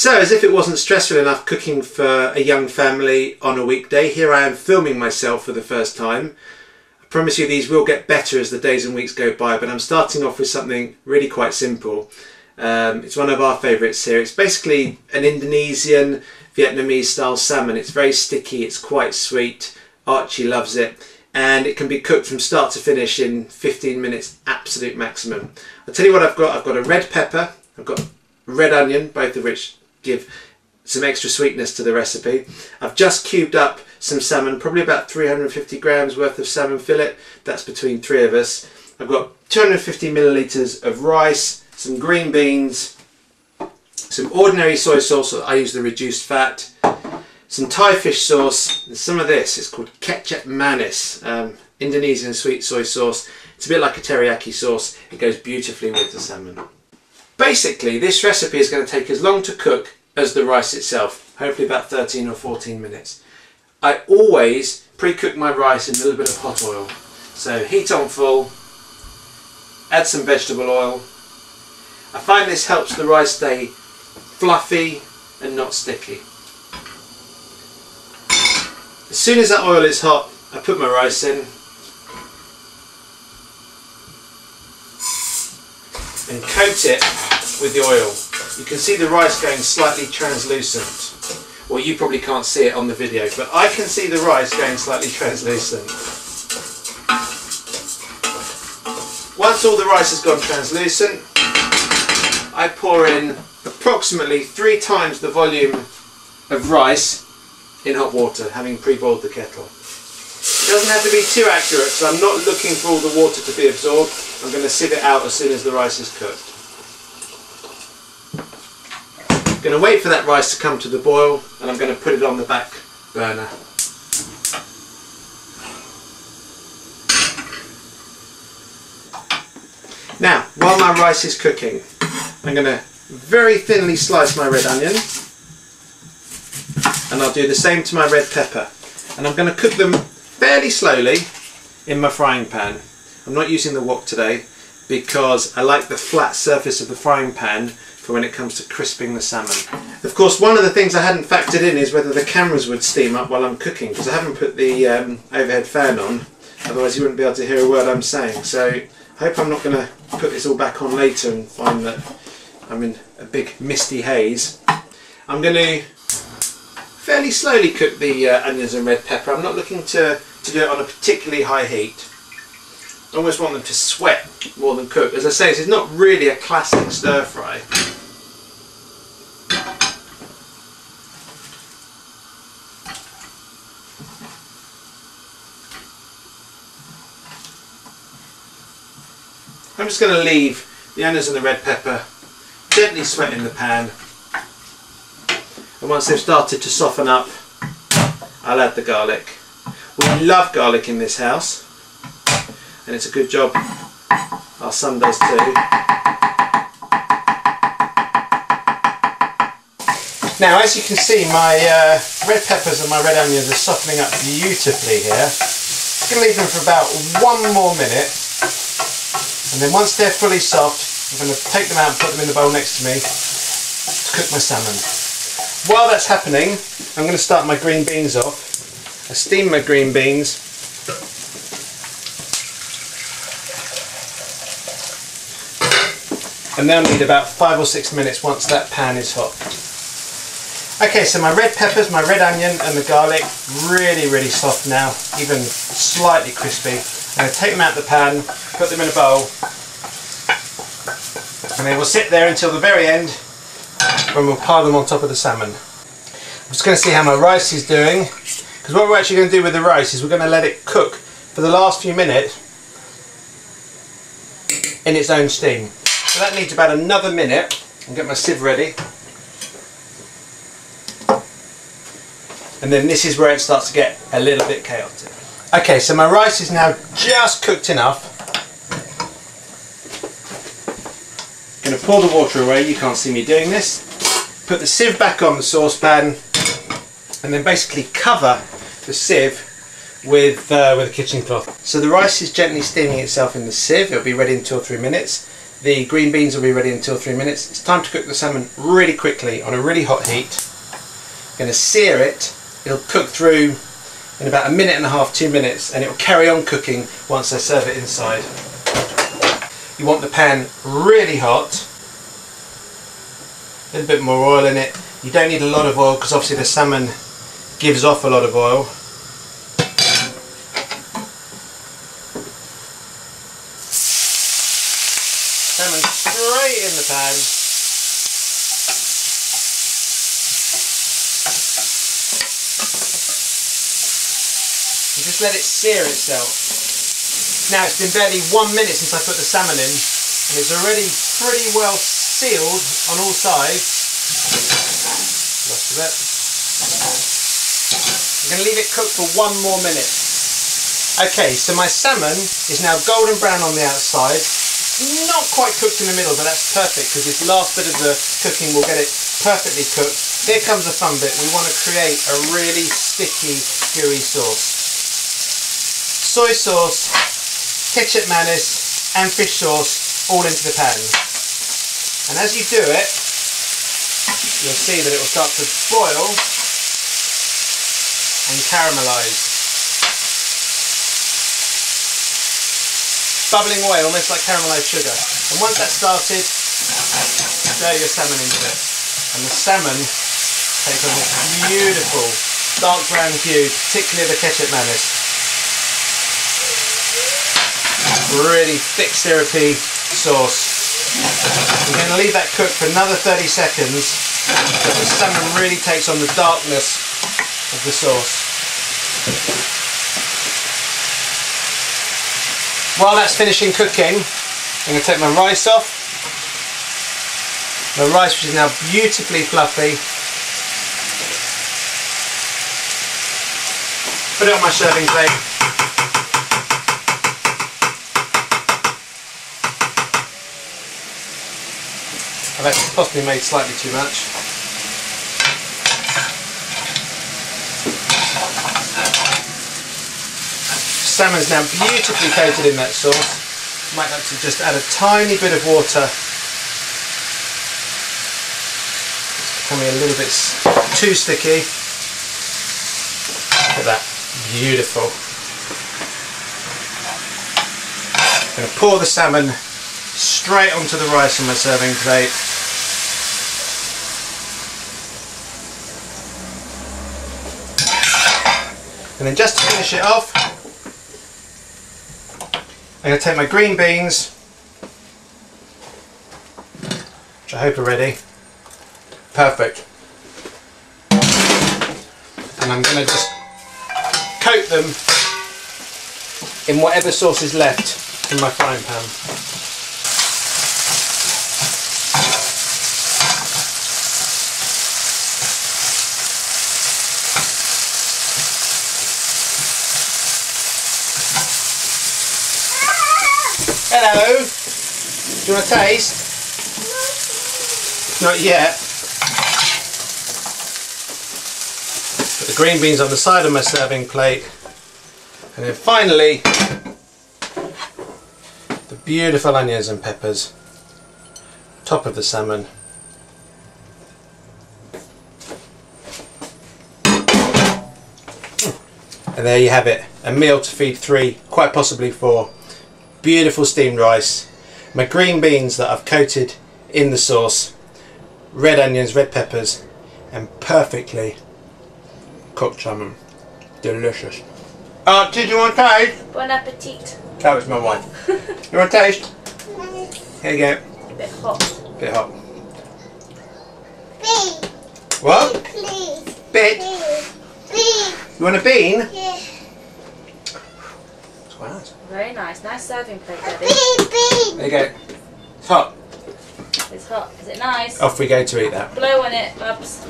So, as if it wasn't stressful enough cooking for a young family on a weekday, here I am filming myself for the first time. I promise you these will get better as the days and weeks go by, but I'm starting off with something really quite simple. It's one of our favourites here. It's basically an Indonesian, Vietnamese style salmon. It's very sticky, it's quite sweet. Archie loves it, and it can be cooked from start to finish in 15 minutes, absolute maximum. I'll tell you what I've got. I've got a red pepper, I've got red onion, both of which give some extra sweetness to the recipe. I've just cubed up some salmon, probably about 350 grams worth of salmon fillet. That's between three of us. I've got 250 millilitres of rice, some green beans, some ordinary soy sauce, I use the reduced fat, some Thai fish sauce, and some of this. It's called kecap manis, Indonesian sweet soy sauce. It's a bit like a teriyaki sauce. It goes beautifully with the salmon. Basically, this recipe is going to take as long to cook as the rice itself, hopefully about 13 or 14 minutes. I always pre-cook my rice in a little bit of hot oil. So heat on full, add some vegetable oil. I find this helps the rice stay fluffy and not sticky. As soon as that oil is hot, I put my rice in and coat it with the oil. You can see the rice going slightly translucent. Well, you probably can't see it on the video, but I can see the rice going slightly translucent. Once all the rice has gone translucent, I pour in approximately 3 times the volume of rice in hot water, having pre-boiled the kettle. It doesn't have to be too accurate, so I'm not looking for all the water to be absorbed. I'm going to sieve it out as soon as the rice is cooked. I'm going to wait for that rice to come to the boil, and I'm going to put it on the back burner. Now, while my rice is cooking, I'm going to very thinly slice my red onion, and I'll do the same to my red pepper. And I'm going to cook them fairly slowly in my frying pan. I'm not using the wok today because I like the flat surface of the frying pan for when it comes to crisping the salmon. Of course, one of the things I hadn't factored in is whether the cameras would steam up while I'm cooking, because I haven't put the overhead fan on, otherwise you wouldn't be able to hear a word I'm saying. So I hope I'm not going to put this all back on later and find that I'm in a big misty haze. I'm going to fairly slowly cook the onions and red pepper. I'm not looking to do it on a particularly high heat. I almost want them to sweat more than cook. As I say, this is not really a classic stir fry. I'm just going to leave the onions and the red pepper gently sweat in the pan, and once they've started to soften up, I'll add the garlic. We love garlic in this house, and it's a good job our son does too. Now, as you can see, my red peppers and my red onions are softening up beautifully here. I'm going to leave them for about 1 more minute, and then once they're fully soft, I'm going to take them out and put them in the bowl next to me to cook my salmon. While that's happening, I'm going to start my green beans off. I steam my green beans. And they'll need about 5 or 6 minutes once that pan is hot. Okay, so my red peppers, my red onion and the garlic, really soft now, even slightly crispy. I'm going to take them out of the pan, put them in a bowl, and they will sit there until the very end when we'll pile them on top of the salmon. I'm just going to see how my rice is doing, because what we're actually going to do with the rice is we're going to let it cook for the last few minutes in its own steam. So that needs about another minute. I'll get my sieve ready. And then this is where it starts to get a little bit chaotic. Okay, so my rice is now just cooked enough. I'm going to pour the water away, you can't see me doing this. Put the sieve back on the saucepan, and then basically cover the sieve with a kitchen cloth. So the rice is gently steaming itself in the sieve. It'll be ready in 2 or 3 minutes. The green beans will be ready in 2 or 3 minutes. It's time to cook the salmon really quickly on a really hot heat. I'm going to sear it. It'll cook through in about 1.5 minutes, 2 minutes, and it will carry on cooking once I serve it inside. You want the pan really hot. A little bit more oil in it. You don't need a lot of oil because obviously the salmon gives off a lot of oil. Salmon straight in the pan. And just let it sear itself. Now it's been barely 1 minute since I put the salmon in, and it's already pretty well sealed on all sides. Lost a bit. I'm going to leave it cook for 1 more minute. Okay, so my salmon is now golden brown on the outside. Not quite cooked in the middle, but that's perfect because this last bit of the cooking will get it perfectly cooked. Here comes the fun bit. We want to create a really sticky, gooey sauce. Soy sauce, ketchup mayonnaise and fish sauce all into the pan. And as you do it, you'll see that it will start to boil and caramelise. Bubbling away, almost like caramelised sugar. And once that's started, stir your salmon into it. And the salmon takes on this beautiful dark brown hue, particularly the ketchup mayonnaise. Really thick, syrupy sauce. I'm going to leave that cook for another 30 seconds so the salmon really takes on the darkness of the sauce. While that's finishing cooking, I'm going to take my rice off. My rice, which is now beautifully fluffy. Put it on my serving plate. I've actually possibly made slightly too much. Salmon's now beautifully coated in that sauce. Might like to just add a tiny bit of water. It's becoming a little bit too sticky. Look at that, beautiful. I'm going to pour the salmon straight onto the rice on my serving plate. And then just to finish it off, I'm going to take my green beans, which I hope are ready. Perfect. And I'm going to just coat them in whatever sauce is left in my frying pan. Hello, do you want a taste? Not yet. Put the green beans on the side of my serving plate, and then finally the beautiful onions and peppers, top of the salmon. And there you have it, a meal to feed 3, quite possibly 4. Beautiful steamed rice, my green beans that I've coated in the sauce, red onions, red peppers, and perfectly cooked salmon. Delicious. Did you want to taste? Bon appetit. That was my wife. You want to taste? Here you go. A bit hot. Bit hot. Bean. What? Please. Bit? Bean. You want a bean? Yeah. Wow. Very nice. Nice serving plate, Daddy. Bean. There you go. It's hot. It's hot. Is it nice? Off we go to eat that. Blow on it, Bubs.